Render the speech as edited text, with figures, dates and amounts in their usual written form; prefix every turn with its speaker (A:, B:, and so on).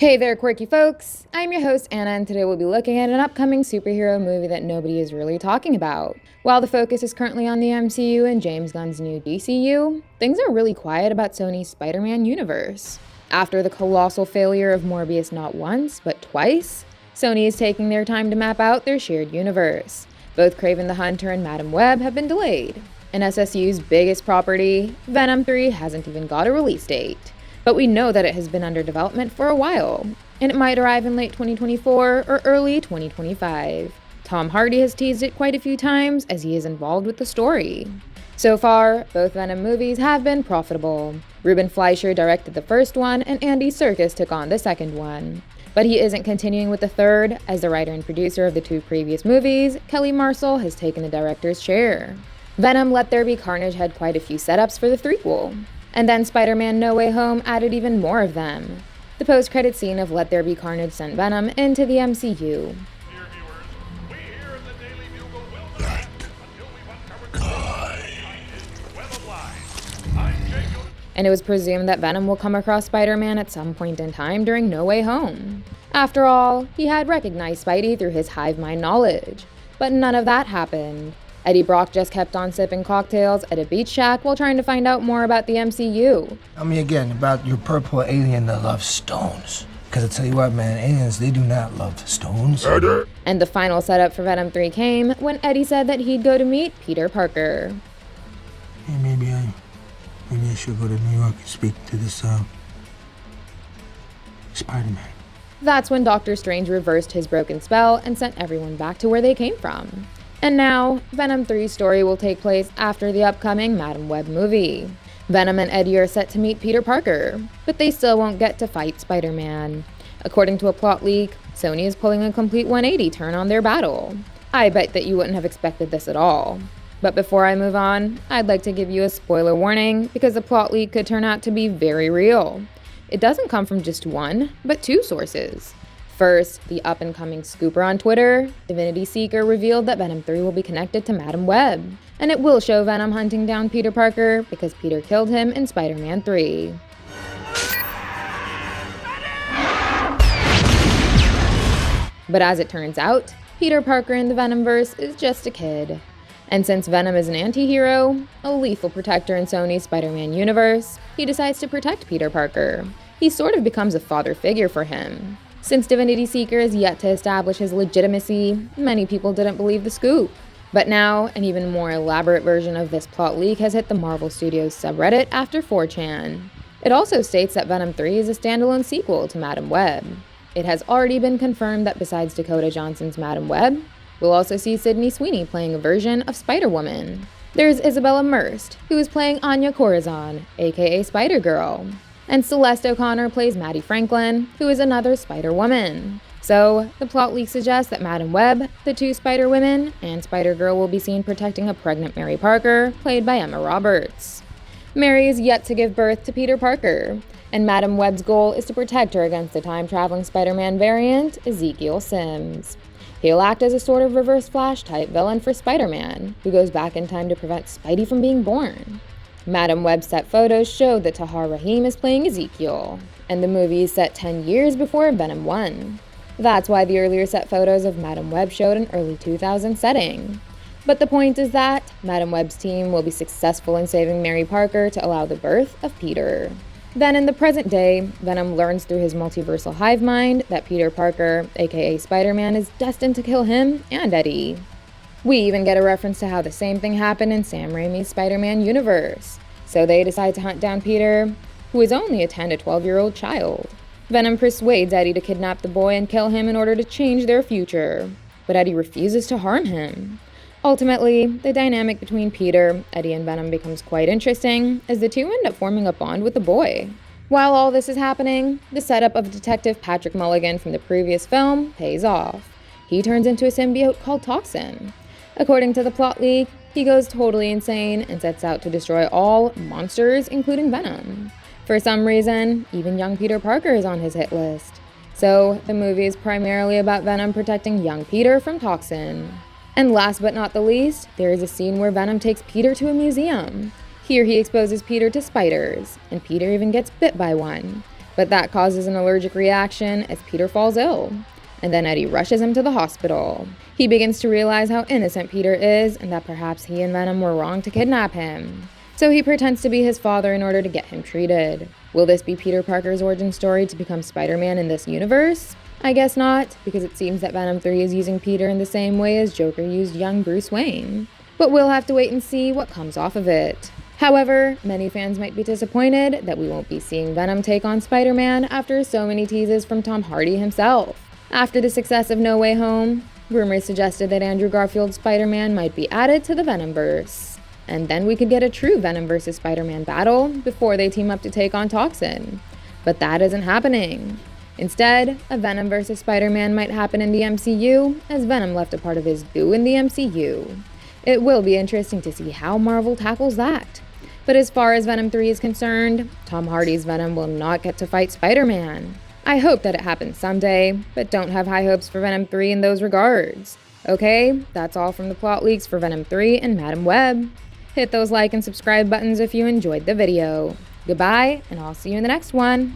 A: Hey there, quirky folks! I'm your host, Anna, and today we'll be looking at an upcoming superhero movie that nobody is really talking about. While the focus is currently on the MCU and James Gunn's new DCU, things are really quiet about Sony's Spider-Man universe. After the colossal failure of Morbius not once, but twice, Sony is taking their time to map out their shared universe. Both Kraven the Hunter and Madam Web have been delayed, and SSU's biggest property, Venom 3, hasn't even got a release date. But we know that it has been under development for a while, and it might arrive in late 2024 or early 2025. Tom Hardy has teased it quite a few times as he is involved with the story. So far, both Venom movies have been profitable. Ruben Fleischer directed the first one, and Andy Serkis took on the second one. But he isn't continuing with the third, as the writer and producer of the two previous movies, Kelly Marcel, has taken the director's chair. Venom Let There Be Carnage had quite a few setups for the threequel. And then Spider-Man No Way Home added even more of them. The post-credit scene of Let There Be Carnage sent Venom into the MCU. And it was presumed that Venom will come across Spider-Man at some point in time during No Way Home. After all, he had recognized Spidey through his hive mind knowledge. But none of that happened. Eddie Brock just kept on sipping cocktails at a beach shack while trying to find out more about the MCU.
B: Tell me again about your purple alien that loves stones. Because I tell you what, man, aliens, they do not love stones.
A: And the final setup for Venom 3 came when Eddie said that he'd go to meet Peter Parker.
B: Hey, maybe I should go to New York and speak to this, Spider-Man.
A: That's when Doctor Strange reversed his broken spell and sent everyone back to where they came from. And now, Venom 3's story will take place after the upcoming Madam Web movie. Venom and Eddie are set to meet Peter Parker, but they still won't get to fight Spider-Man. According to a plot leak, Sony is pulling a complete 180 turn on their battle. I bet that you wouldn't have expected this at all. But before I move on, I'd like to give you a spoiler warning because the plot leak could turn out to be very real. It doesn't come from just one, but two sources. First, the up-and-coming scooper on Twitter, Divinity Seeker, revealed that Venom 3 will be connected to Madam Web, and it will show Venom hunting down Peter Parker because Peter killed him in Spider-Man 3. But as it turns out, Peter Parker in the Venomverse is just a kid. And since Venom is an anti-hero, a lethal protector in Sony's Spider-Man universe, he decides to protect Peter Parker. He sort of becomes a father figure for him. Since Divinity Seeker is yet to establish his legitimacy, many people didn't believe the scoop. But now, an even more elaborate version of this plot leak has hit the Marvel Studios subreddit after 4chan. It also states that Venom 3 is a standalone sequel to Madam Web. It has already been confirmed that besides Dakota Johnson's Madam Web, we'll also see Sydney Sweeney playing a version of Spider-Woman. There's Isabella Merced, who is playing Anya Corazon, aka Spider-Girl. And Celeste O'Connor plays Maddie Franklin, who is another Spider-Woman. So, the plot leak suggests that Madam Web, the two Spider-Women, and Spider-Girl will be seen protecting a pregnant Mary Parker, played by Emma Roberts. Mary is yet to give birth to Peter Parker, and Madam Web's goal is to protect her against the time-traveling Spider-Man variant, Ezekiel Sims. He'll act as a sort of Reverse Flash-type villain for Spider-Man, who goes back in time to prevent Spidey from being born. Madam Web's set photos showed that Tahar Rahim is playing Ezekiel, and the movie is set 10 years before Venom 1. That's why the earlier set photos of Madam Web showed an early 2000s setting. But the point is that Madam Web's team will be successful in saving Mary Parker to allow the birth of Peter. Then in the present day, Venom learns through his multiversal hive mind that Peter Parker, aka Spider-Man, is destined to kill him and Eddie. We even get a reference to how the same thing happened in Sam Raimi's Spider-Man universe. So they decide to hunt down Peter, who is only a 10 to 12-year-old child. Venom persuades Eddie to kidnap the boy and kill him in order to change their future. But Eddie refuses to harm him. Ultimately, the dynamic between Peter, Eddie, and Venom becomes quite interesting, as the two end up forming a bond with the boy. While all this is happening, the setup of Detective Patrick Mulligan from the previous film pays off. He turns into a symbiote called Toxin. According to the plot leak, he goes totally insane and sets out to destroy all monsters, including Venom. For some reason, even young Peter Parker is on his hit list. So, the movie is primarily about Venom protecting young Peter from Toxin. And last but not the least, there is a scene where Venom takes Peter to a museum. Here he exposes Peter to spiders, and Peter even gets bit by one. But that causes an allergic reaction as Peter falls ill, and then Eddie rushes him to the hospital. He begins to realize how innocent Peter is and that perhaps he and Venom were wrong to kidnap him. So he pretends to be his father in order to get him treated. Will this be Peter Parker's origin story to become Spider-Man in this universe? I guess not, because it seems that Venom 3 is using Peter in the same way as Joker used young Bruce Wayne. But we'll have to wait and see what comes off of it. However, many fans might be disappointed that we won't be seeing Venom take on Spider-Man after so many teases from Tom Hardy himself. After the success of No Way Home, rumors suggested that Andrew Garfield's Spider-Man might be added to the Venomverse. And then we could get a true Venom vs. Spider-Man battle before they team up to take on Toxin. But that isn't happening. Instead, a Venom vs. Spider-Man might happen in the MCU, as Venom left a part of his goo in the MCU. It will be interesting to see how Marvel tackles that. But as far as Venom 3 is concerned, Tom Hardy's Venom will not get to fight Spider-Man. I hope that it happens someday, but don't have high hopes for Venom 3 in those regards. Okay, that's all from the plot leaks for Venom 3 and Madam Web. Hit those like and subscribe buttons if you enjoyed the video. Goodbye, and I'll see you in the next one.